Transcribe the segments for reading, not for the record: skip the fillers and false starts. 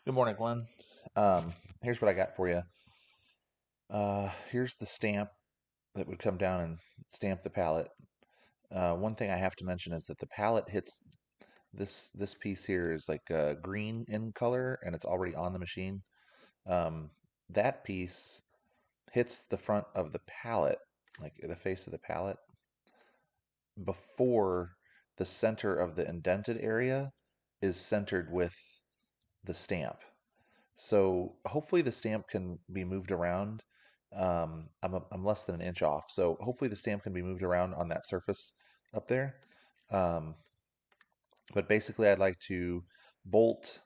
Good morning, Glenn. Here's what I got for you. Here's the stamp that would come down and stamp the pallet. One thing I have to mention is that the pallet hits this piece here is like green in color, and it's already on the machine. Um, that piece hits the front of the pallet, like the face of the pallet, before the center of the indented area is centered with the stamp. So hopefully the stamp can be moved around. I'm less than an inch off, so hopefully the stamp can be moved around on that surface up there. Um, but basically, I'd like to bolt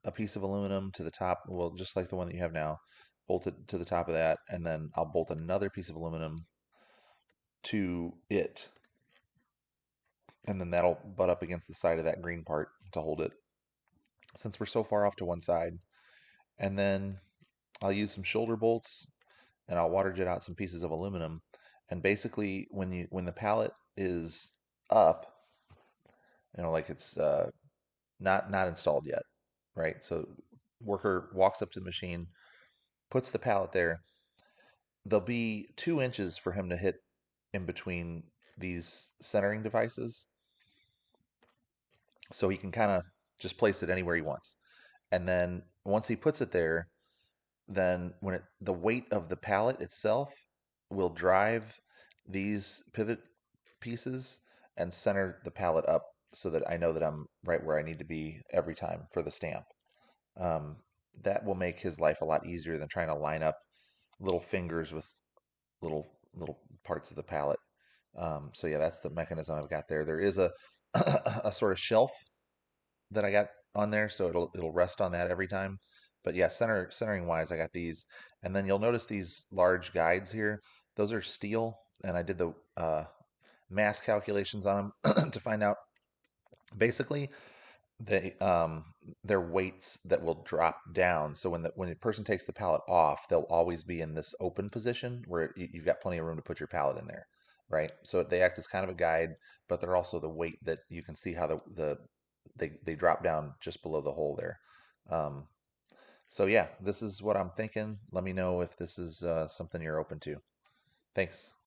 a piece of aluminum to the top, well, just like the one that you have now, bolt it to the top of that, and then I'll bolt another piece of aluminum to it, and then that'll butt up against the side of that green part to hold it, since we're so far off to one side. And then I'll use some shoulder bolts and I'll water jet out some pieces of aluminum. And basically, when the pallet is up, like it's not installed yet, right? So worker walks up to the machine, puts the pallet there. There'll be 2 inches for him to hit in between these centering devices, so he can kind of just place it anywhere he wants. And then once he puts it there, then the weight of the pallet itself will drive these pivot pieces and center the pallet up so that I know that I'm right where I need to be every time for the stamp. Um, that will make his life a lot easier than trying to line up little fingers with little parts of the pallet. So yeah, that's the mechanism I've got there. There is a a sort of shelf that I got on there, so it'll rest on that every time. But yeah, centering wise, I got these, and then you'll notice these large guides here. Those are steel, and I did the mass calculations on them to find out basically they they're weights that will drop down. So when a person takes the pallet off, they'll always be in this open position where you've got plenty of room to put your pallet in there, right? So they act as kind of a guide, but they're also the weight that you can see how they drop down just below the hole there. Um, so yeah, this is what I'm thinking. Let me know if this is something you're open to. Thanks.